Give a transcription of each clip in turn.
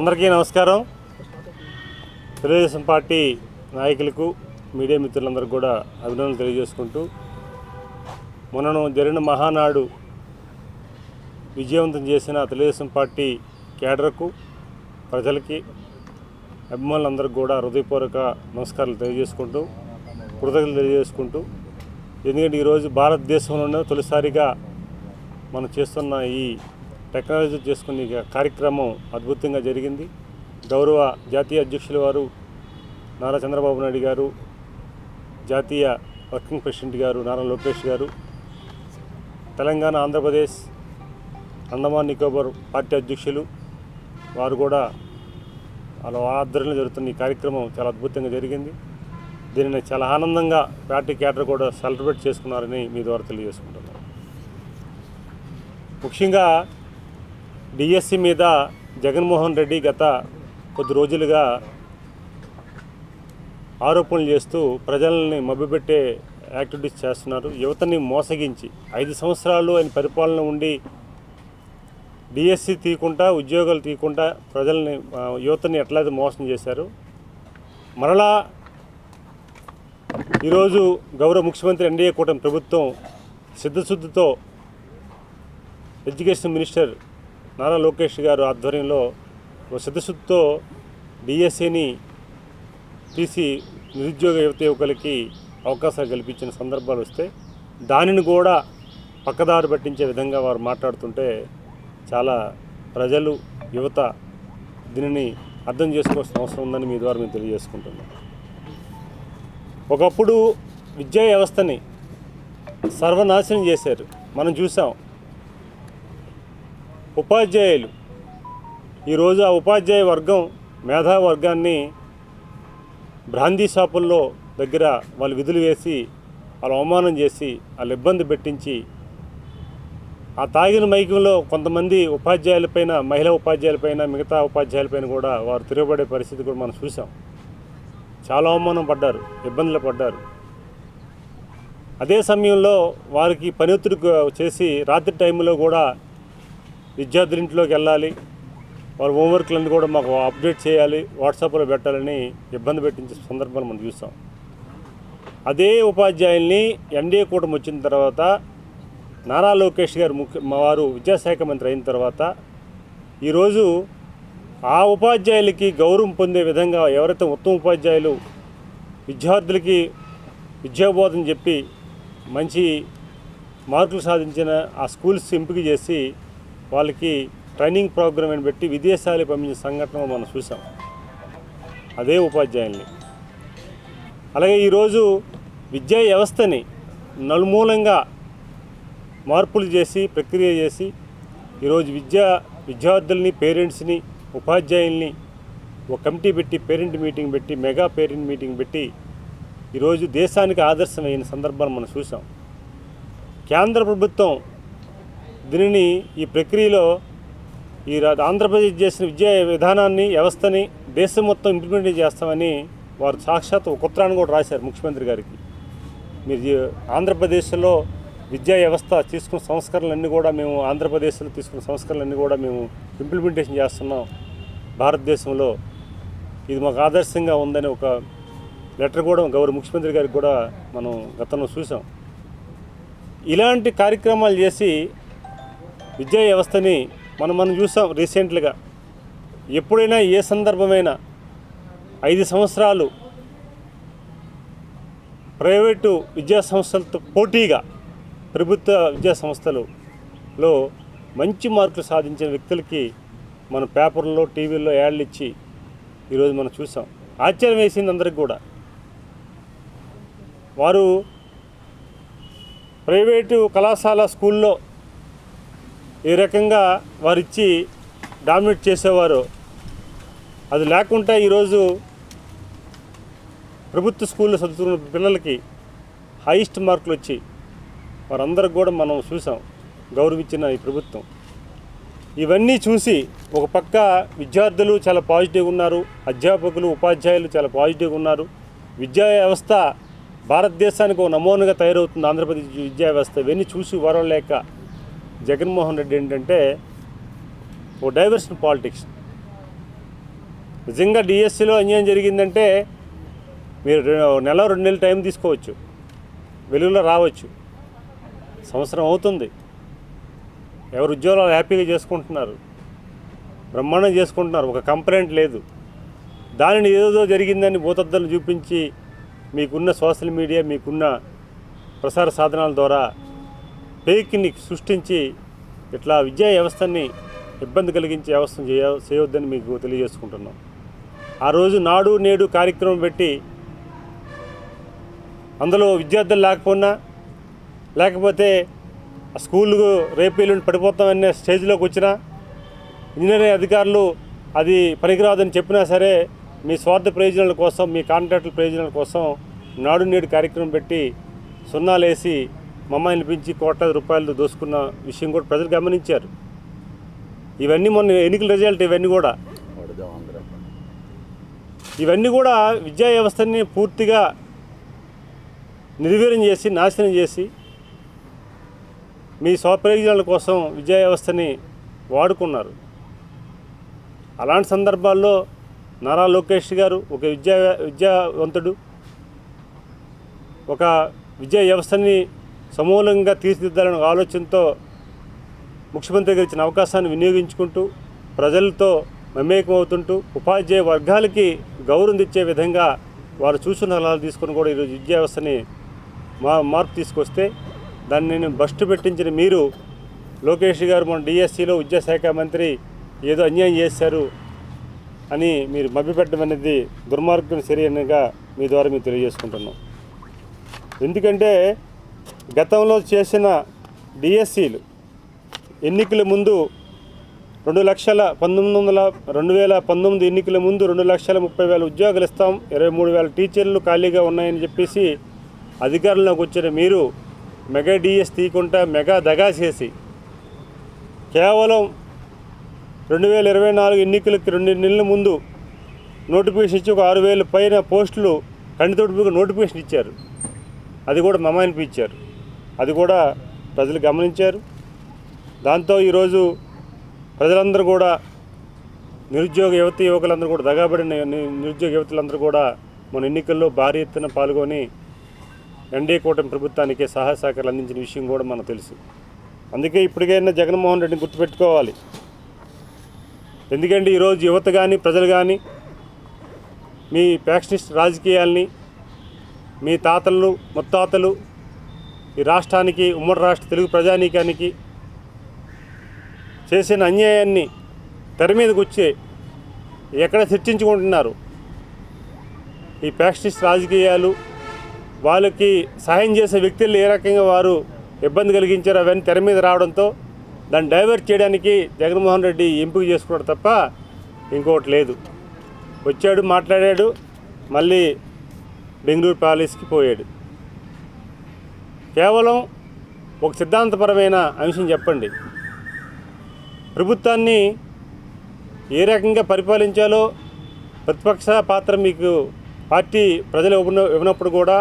అందరికీ నమస్కారం. తెలుగుదేశం పార్టీ నాయకులకు మీడియా మిత్రులందరికీ కూడా అభినందనలు తెలియజేసుకుంటూ, మొన్న జరిగిన మహానాడు విజయవంతం చేసిన తెలుగుదేశం పార్టీ కేడర్కు, ప్రజలకి, అభిమానులందరికీ కూడా హృదయపూర్వక నమస్కారాలు తెలియజేసుకుంటూ, కృతజ్ఞతలు తెలియజేసుకుంటూ, ఎందుకంటే ఈరోజు భారతదేశంలోనే తొలిసారిగా మనం చేస్తున్న ఈ టెక్నాలజీ చేసుకునే కార్యక్రమం అద్భుతంగా జరిగింది. గౌరవ జాతీయ అధ్యక్షుల వారు నారా చంద్రబాబు నాయుడు గారు, జాతీయ వర్కింగ్ ప్రెసిడెంట్ గారు నారా లోకేష్ గారు, తెలంగాణ, ఆంధ్రప్రదేశ్, అండమాన్ నికోబార్ పార్టీ అధ్యక్షులు వారు కూడా వాళ్ళ ఆధ్వర్యంలో జరుగుతున్న ఈ కార్యక్రమం చాలా అద్భుతంగా జరిగింది. దీనిని చాలా ఆనందంగా పార్టీ క్యాడర్ కూడా సెలబ్రేట్ చేసుకున్నారని మీ ద్వారా తెలియజేసుకుంటున్నాను. ముఖ్యంగా డిఎస్సి మీద జగన్మోహన్ రెడ్డి గత కొద్ది రోజులుగా ఆరోపణలు చేస్తూ ప్రజల్ని మభ్యపెట్టే యాక్టివిటీస్ చేస్తున్నారు. యువతని మోసగించి 5 సంవత్సరాలు ఆయన పరిపాలన ఉండి డిఎస్సి తీయకుండా, ఉద్యోగాలు తీయకుండా ప్రజల్ని, యువతని ఎట్లయితే మోసం చేశారు. మరలా ఈరోజు గౌరవ ముఖ్యమంత్రి ఎన్డీఏ కూటమి ప్రభుత్వం సిద్ధశుద్ధితో ఎడ్యుకేషన్ మినిస్టర్ నారా లోకేష్ గారు ఆధ్వర్యంలో సిద్ధశుద్ధితో డిఎస్సిని తీసి నిరుద్యోగ యువకులకి అవకాశాలు కల్పించిన సందర్భాలు వస్తే దానిని కూడా పక్కదారి పట్టించే విధంగా వారు మాట్లాడుతుంటే చాలా ప్రజలు, యువత దీనిని అర్థం చేసుకోవాల్సిన అవసరం ఉందని మీ ద్వారా మేము తెలియజేసుకుంటున్నాం. ఒకప్పుడు విద్యా వ్యవస్థని సర్వనాశనం చేశారు. మనం చూసాం. ఉపాధ్యాయులు ఈరోజు ఆ ఉపాధ్యాయ వర్గం, మేధావి వర్గాన్ని బ్రాందీ షాపుల్లో దగ్గర వాళ్ళు విధులు వేసి, వాళ్ళు అవమానం చేసి, వాళ్ళు ఇబ్బంది పెట్టించి, ఆ తాగిన మైకంలో కొంతమంది ఉపాధ్యాయులపైన, మహిళా ఉపాధ్యాయులపైన, మిగతా ఉపాధ్యాయులపైన కూడా వారు తిరగబడే పరిస్థితి కూడా మనం చూసాం. చాలా అవమానం పడ్డారు, ఇబ్బందులు పడ్డారు. అదే సమయంలో వారికి పనిఒత్తిడి చేసి రాత్రి టైంలో కూడా విద్యార్థుల ఇంట్లోకి వెళ్ళాలి, వారి హోంవర్క్లన్నీ కూడా మాకు అప్డేట్ చేయాలి, వాట్సాప్లో పెట్టాలని ఇబ్బంది పెట్టించే సందర్భాలు మనం చూసాం. అదే ఉపాధ్యాయుల్ని ఎన్డీఏ కూటమి వచ్చిన తర్వాత నారా లోకేష్ గారు వారు విద్యాశాఖ మంత్రి అయిన తర్వాత ఈరోజు ఆ ఉపాధ్యాయులకి గౌరవం పొందే విధంగా ఎవరైతే ఉత్తమ ఉపాధ్యాయులు విద్యార్థులకి విద్యాబోధన చెప్పి మంచి మార్కులు సాధించిన ఆ స్కూల్స్ ఎంపిక చేసి వాళ్ళకి ట్రైనింగ్ ప్రోగ్రామ్ అని పెట్టి విదేశాలకు పంపించిన సంఘటన మనం చూసాం. అదే ఉపాధ్యాయుల్ని. అలాగే ఈరోజు విద్యా వ్యవస్థని నలుమూలంగా మార్పులు చేసి, ప్రక్రియ చేసి ఈరోజు విద్యార్థుల్ని, పేరెంట్స్ని, ఉపాధ్యాయుల్ని ఒక కమిటీ పెట్టి, పేరెంట్ మీటింగ్ పెట్టి, మెగా పేరెంట్ మీటింగ్ పెట్టి ఈరోజు దేశానికి ఆదర్శమైన సందర్భాలు మనం చూసాం. కేంద్ర ప్రభుత్వం దీనిని, ఈ ప్రక్రియలో ఈ ఆంధ్రప్రదేశ్ చేసిన విద్యా విధానాన్ని, వ్యవస్థని దేశం మొత్తం ఇంప్లిమెంట్ చేస్తామని వారు సాక్షాత్ ఒక ఉత్తరాన్ని కూడా రాశారు ముఖ్యమంత్రి గారికి. మీరు ఆంధ్రప్రదేశ్లో విద్యా వ్యవస్థ తీసుకున్న సంస్కరణలన్నీ కూడా మేము, ఆంధ్రప్రదేశ్లో తీసుకున్న సంస్కరణలన్నీ కూడా మేము ఇంప్లిమెంటేషన్ చేస్తున్నాం భారతదేశంలో, ఇది మాకు ఆదర్శంగా ఉందని ఒక లెటర్ కూడా గౌరవ ముఖ్యమంత్రి గారికి కూడా మనం గతంలో చూసాం. ఇలాంటి కార్యక్రమాలు చేసి విద్యా వ్యవస్థని మనం చూసాం. రీసెంట్గా ఎప్పుడైనా ఏ సందర్భమైనా 5 సంవత్సరాలు ప్రైవేటు విద్యా సంస్థలతో పోటీగా ప్రభుత్వ విద్యా సంస్థలలో మంచి మార్కులు సాధించిన వ్యక్తులకి మన పేపర్లో, టీవీల్లో యాడ్లు ఇచ్చి ఈరోజు మనం చూసాం. ఆశ్చర్యం వేసింది అందరికి కూడా. వారు ప్రైవేటు కళాశాల, స్కూల్లో ఏ రకంగా వారిచ్చి డామినేట్ చేసేవారో అది లేకుండా ఈరోజు ప్రభుత్వ స్కూల్లో చదువుతున్న పిల్లలకి హైయెస్ట్ మార్కులు వచ్చి వారందరికి కూడా మనం చూసాం గౌరవించిన ఈ ప్రభుత్వం. ఇవన్నీ చూసి ఒక పక్క విద్యార్థులు చాలా పాజిటివ్గా ఉన్నారు, అధ్యాపకులు, ఉపాధ్యాయులు చాలా పాజిటివ్గా ఉన్నారు. విద్యా వ్యవస్థ భారతదేశానికి ఒక నమూనాగా తయారవుతుంది ఆంధ్రప్రదేశ్ విద్యా వ్యవస్థ. ఇవన్నీ చూసి వరవలేక జగన్మోహన్ రెడ్డి ఏంటంటే ఓ డైవర్షన్ పాలిటిక్స్, నిజంగా డిఎస్సిలో అన్యాయం జరిగిందంటే మీరు నెల 2 నెలలు టైం తీసుకోవచ్చు, వెలుగులో రావచ్చు. సంవత్సరం అవుతుంది. ఎవరు ఉద్యోగాలు హ్యాపీగా చేసుకుంటున్నారు, బ్రహ్మాండం చేసుకుంటున్నారు, ఒక కంప్లైంట్ లేదు. దానిని ఏదో జరిగిందని భూతద్దలు చూపించి మీకున్న సోషల్ మీడియా, మీకున్న ప్రసార సాధనాల ద్వారా ఫేక్ని సృష్టించి ఇట్లా విద్యా వ్యవస్థని ఇబ్బంది కలిగించే వ్యవస్థను చేయవద్దని మీకు తెలియజేసుకుంటున్నాం. ఆ రోజు నాడు నేడు కార్యక్రమం పెట్టి అందులో విద్యార్థులు లేకపోతే స్కూళ్ళకు రేపు ఎల్లుండి పడిపోతామనే స్టేజ్లోకి వచ్చినా ఇంజనీరింగ్ అధికారులు అది పనికిరాదని చెప్పినా సరే మీ స్వార్థ ప్రయోజనాల కోసం, మీ కాంట్రాక్టుల ప్రయోజనాల కోసం నాడు నేడు కార్యక్రమం పెట్టి సున్నాలేసి మమ్మల్ని పిలిపించి కోట్లాది రూపాయలు దోసుకున్న విషయం కూడా ప్రజలు గమనించారు. ఇవన్నీ మొన్న ఎన్నికల రిజల్ట్. ఇవన్నీ కూడా విద్యా వ్యవస్థని పూర్తిగా నిర్వీర్యం చేసి, నాశనం చేసి మీ స్వప్రయోజనాల కోసం విద్యా వ్యవస్థని వాడుకున్నారు. అలాంటి సందర్భాల్లో నారా లోకేష్ గారు ఒక విద్యావంతుడు, ఒక విద్యా వ్యవస్థని సమూలంగా తీర్చిదిద్దాలనే ఆలోచనతో ముఖ్యమంత్రి గారు ఇచ్చిన అవకాశాన్ని వినియోగించుకుంటూ ప్రజలతో మమేకం అవుతుంటూ ఉపాధ్యాయ వర్గాలకి గౌరవం ఇచ్చే విధంగా వారు చూసిన సలహాలు తీసుకొని కూడా ఈరోజు విద్యా వ్యవస్థని మార్పు తీసుకొస్తే దాన్ని నేను బస్టు పెట్టించిన మీరు లోకేష్ గారు మన డిఎస్సిలో విద్యాశాఖ మంత్రి ఏదో అన్యాయం చేశారు అని మీరు మభ్యపెట్టడం అనేది దుర్మార్గం సరియనగా మీ ద్వారా మేము తెలియజేసుకుంటున్నాం. ఎందుకంటే గతంలో చేసిన డిఎస్సీలు ఎన్నికల ముందు 2019 ఎన్నికల ముందు 2,30,000 ఉద్యోగాలు ఇస్తాం, 23,000 టీచర్లు ఖాళీగా ఉన్నాయని చెప్పేసి అధికారంలోకి వచ్చిన మీరు మెగా డిఎస్ తీయకుండా మెగా దగా చేసి కేవలం 2024 ఎన్నికలకి 2 నెలల ముందు నోటిఫికేషన్ ఇచ్చి ఒక 6,000 పైన పోస్టులు కంటితోటి నోటిఫికేషన్ ఇచ్చారు. అది కూడా మమాయిని ఇచ్చారు. అది కూడా ప్రజలు గమనించారు. దాంతో ఈరోజు ప్రజలందరూ కూడా నిరుద్యోగ యువకులందరూ కూడా దగాబడిన నిరుద్యోగ యువతులందరూ కూడా మన ఎన్నికల్లో భారీ ఎత్తున పాల్గొని ఎన్డీఏ కూటమి ప్రభుత్వానికి సహాయ సహకారాలు అందించిన విషయం కూడా మనకు తెలుసు. అందుకే ఇప్పటికైనా జగన్మోహన్ రెడ్డిని గుర్తుపెట్టుకోవాలి. ఎందుకంటే ఈరోజు యువత కానీ ప్రజలు కానీ మీ ఫ్యాక్షనిస్ట్ రాజకీయాల్ని, మీ తాతలు ముత్తాతలు ఈ రాష్ట్రానికి, ఉమ్మడి రాష్ట్ర తెలుగు ప్రజానీకానికి చేసిన అన్యాయాన్ని తెర మీదకి వచ్చి ఎక్కడ చర్చించుకుంటున్నారు. ఈ ఫ్యాక్షనిస్ట్ రాజకీయాలు, వాళ్ళకి సహాయం చేసే వ్యక్తులు ఏ రకంగా వారు ఇబ్బంది కలిగించారు అవన్నీ తెర మీద రావడంతో దాన్ని డైవర్ట్ చేయడానికి జగన్మోహన్ రెడ్డి ఎంపిక చేసుకున్నాడు తప్ప ఇంకోటి లేదు. వచ్చాడు, మాట్లాడాడు, మళ్ళీ బెంగళూరు ప్యాలెస్కి పోయాడు. కేవలం ఒక సిద్ధాంతపరమైన అంశం చెప్పండి. ప్రభుత్వాన్ని ఏ రకంగా పరిపాలించాలో ప్రతిపక్ష పాత్ర మీకు పార్టీ ప్రజలు ఇవ్వనప్పుడు కూడా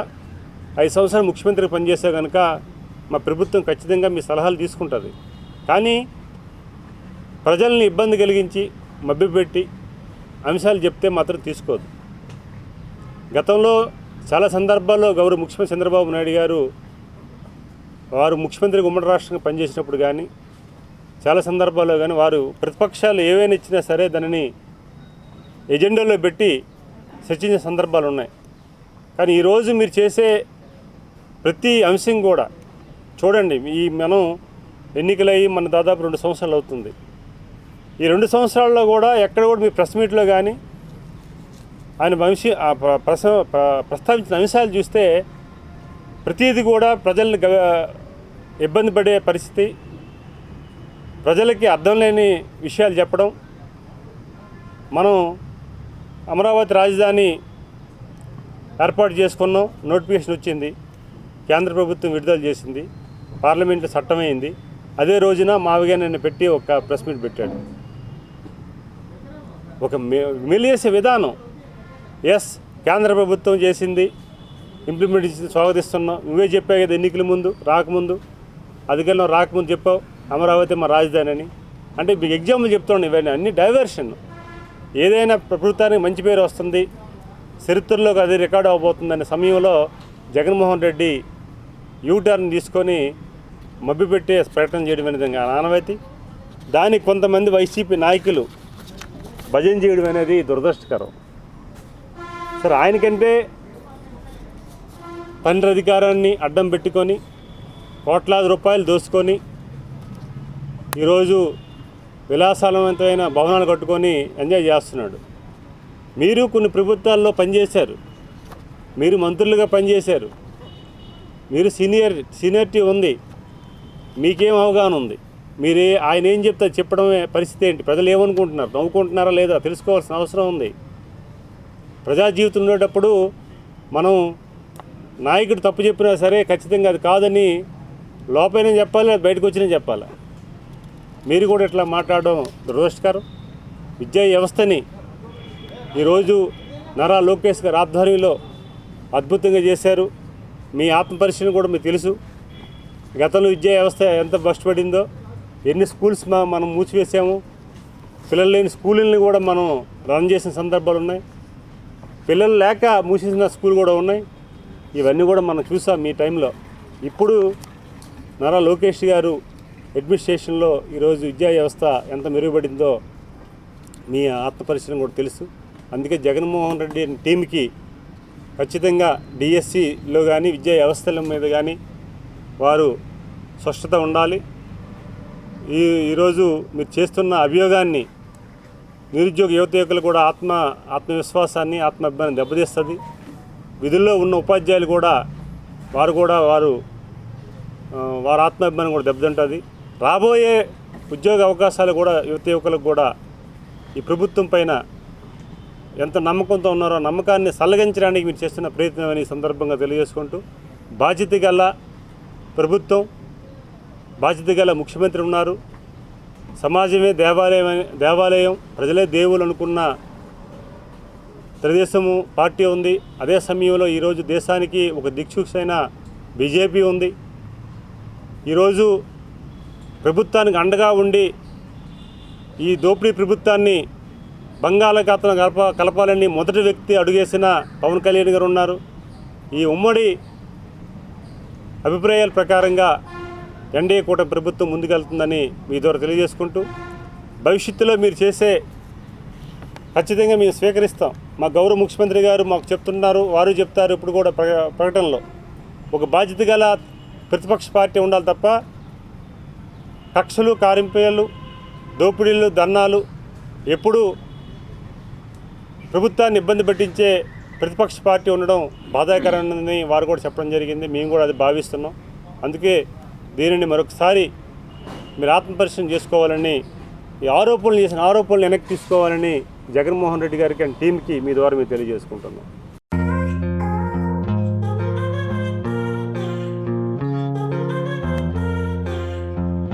5 సంవత్సరాలు ముఖ్యమంత్రికి పనిచేసే కనుక మా ప్రభుత్వం ఖచ్చితంగా మీ సలహాలు తీసుకుంటుంది. కానీ ప్రజల్ని ఇబ్బంది కలిగించి మభ్యపెట్టి అంశాలు చెప్తే మాత్రం తీసుకోదు. గతంలో చాలా సందర్భాల్లో గౌరవ ముఖ్యమంత్రి చంద్రబాబు నాయుడు గారు వారు ముఖ్యమంత్రిగా ఉమ్మడి రాష్ట్రంగా పనిచేసినప్పుడు కానీ చాలా సందర్భాల్లో కానీ వారు ప్రతిపక్షాలు ఏవైనా ఇచ్చినా సరే దానిని ఎజెండాలో పెట్టి చర్చించిన సందర్భాలు ఉన్నాయి. కానీ ఈరోజు మీరు చేసే ప్రతి అంశం కూడా చూడండి. మనం ఎన్నికలయ్యి మన దాదాపు 2 సంవత్సరాలు అవుతుంది. ఈ 2 సంవత్సరాల్లో కూడా ఎక్కడ కూడా మీ ప్రెస్ మీట్లో కానీ ఆయన ప్రస్తావించిన అంశాలు చూస్తే ప్రతిదీ కూడా ప్రజల్ని ఇబ్బంది పడే పరిస్థితి, ప్రజలకి అర్థం లేని విషయాలు చెప్పడం. మనం అమరావతి రాజధాని ఏర్పాటు చేసుకున్నాం, నోటిఫికేషన్ వచ్చింది, కేంద్ర ప్రభుత్వం విడుదల చేసింది, పార్లమెంట్లో చట్టమైంది. అదే రోజున మావిగా నిన్న పెట్టి ఒక ప్రెస్ మీట్ పెట్టాడు. ఒక మెలియేసే విధానం. ఎస్, కేంద్ర ప్రభుత్వం చేసింది, ఇంప్లిమెంట్ చేసింది, స్వాగతిస్తున్నాం. నువ్వే చెప్పావు కదా ఎన్నికల ముందు రాకముందు, అధికారంలో రాకముందు చెప్పావు అమరావతి మా రాజధాని అని. అంటే మీకు ఎగ్జాంపుల్ చెప్తున్నాను. ఇవన్నీ అన్ని డైవర్షన్. ఏదైనా ప్రభుత్వానికి మంచి పేరు వస్తుంది, చరిత్రలోకి అది రికార్డ్ అవ్వబోతుందనే సమయంలో జగన్మోహన్ రెడ్డి యూటర్న్ తీసుకొని మభ్యపెట్టే ప్రయత్నం చేయడం అనేది ఆనవాయితీ. దానికి కొంతమంది వైసీపీ నాయకులు భజన చేయడం అనేది దురదృష్టకరం. సరే, ఆయనకంటే తండ్రి అధికారాన్ని అడ్డం పెట్టుకొని కోట్లాది రూపాయలు దోసుకొని ఈరోజు విలాసవంతమైన భవనాలు కట్టుకొని ఎంజాయ్ చేస్తున్నాడు. మీరు కొన్ని ప్రభుత్వాల్లో పనిచేశారు, మీరు మంత్రులుగా పనిచేశారు, మీరు సీనియారిటీ ఉంది, మీకేం అవగాహన ఉంది. ఆయన ఏం చెప్తారు చెప్పడమే పరిస్థితి ఏంటి? ప్రజలు ఏమనుకుంటున్నారు, నవ్వుకుంటున్నారా లేదా తెలుసుకోవాల్సిన అవసరం ఉంది. ప్రజా జీవితం ఉండేటప్పుడు మనం నాయకుడు తప్పు చెప్పినా సరే ఖచ్చితంగా అది కాదని లోపలనే చెప్పాలి, బయటకు వచ్చినా చెప్పాలి. మీరు కూడా ఇట్లా మాట్లాడడం దురదృష్టకరం. విద్యా వ్యవస్థని ఈరోజు నారా లోకేష్ గారి ఆధ్వర్యంలో అద్భుతంగా చేశారు. మీ ఆత్మపరిశీలన కూడా మీకు తెలుసు. గతంలో విద్యా వ్యవస్థ ఎంత కష్టపడిందో, ఎన్ని స్కూల్స్ మనం మూసివేసాము, పిల్లలు లేని స్కూళ్ళని కూడా మనం రన్ చేసిన సందర్భాలు ఉన్నాయి, పిల్లలు లేక మూసేసిన స్కూల్ కూడా ఉన్నాయి. ఇవన్నీ కూడా మనం చూసాం మీ టైంలో. ఇప్పుడు నారా లోకేష్ గారు అడ్మినిస్ట్రేషన్లో ఈరోజు విద్యా వ్యవస్థ ఎంత మెరుగుపడిందో మీ ఆత్మపరిశీలన కూడా తెలుసు. అందుకే జగన్మోహన్ రెడ్డి టీంకి ఖచ్చితంగా డిఎస్సిలో కానీ విద్యా వ్యవస్థల మీద కానీ వారు స్పష్టత ఉండాలి. ఈరోజు మీరు చేస్తున్న అభియోగాన్ని నిరుద్యోగ యువకులు కూడా ఆత్మవిశ్వాసాన్ని, ఆత్మాభిమానాన్ని దెబ్బతీస్తుంది. విధుల్లో ఉన్న ఉపాధ్యాయులు కూడా వారు ఆత్మాభిమానం కూడా దెబ్బతింటుంది. రాబోయే ఉద్యోగ అవకాశాలు కూడా యువకులకు కూడా ఈ ప్రభుత్వం పైన ఎంత నమ్మకంతో ఉన్నారో నమ్మకాన్ని సల్లగించడానికి మీరు చేస్తున్న ప్రయత్నం అని సందర్భంగా తెలియజేసుకుంటూ, బాధ్యత గల ప్రభుత్వం, బాధ్యత గల ముఖ్యమంత్రి ఉన్నారు. సమాజమే దేవాలయం, ప్రజలే దేవులు అనుకున్న తెలుగుదేశము పార్టీ ఉంది. అదే సమయంలో ఈరోజు దేశానికి ఒక దిక్సూచైన బీజేపీ ఉంది. ఈరోజు ప్రభుత్వానికి అండగా ఉండి ఈ దోపిడీ ప్రభుత్వాన్ని బంగాళాఖాతం కలపాలని మొదటి వ్యక్తి అడుగేసిన పవన్ కళ్యాణ్ గారు ఉన్నారు. ఈ ఉమ్మడి అభిప్రాయాల ప్రకారంగా ఎన్డీఏ కూటమి ప్రభుత్వం ముందుకెళ్తుందని మీ ద్వారా తెలియజేసుకుంటూ, భవిష్యత్తులో మీరు చేసే ఖచ్చితంగా మేము స్వీకరిస్తాం. మా గౌరవ ముఖ్యమంత్రి గారు మాకు చెప్తున్నారు, వారు చెప్తారు ఇప్పుడు కూడా ప్రకటనలో, ఒక బాధ్యత గల ప్రతిపక్ష పార్టీ ఉండాలి తప్ప కక్షలు, కారింపేలు, దోపిడీలు, ధర్నాలు, ఎప్పుడు ప్రభుత్వాన్ని ఇబ్బంది పెట్టించే ప్రతిపక్ష పార్టీ ఉండడం బాధాకరమని వారు కూడా చెప్పడం జరిగింది. మేము కూడా అది భావిస్తున్నాం. అందుకే దీనిని మరొకసారి మీరు ఆత్మపరిశీలన చేసుకోవాలని, ఈ ఆరోపణలు చేసిన ఆరోపణలు వెనక్కి తీసుకోవాలని జగన్మోహన్ రెడ్డి గారికి అండ్ టీంకి మీ ద్వారా మీరు తెలియజేసుకుంటున్నాం.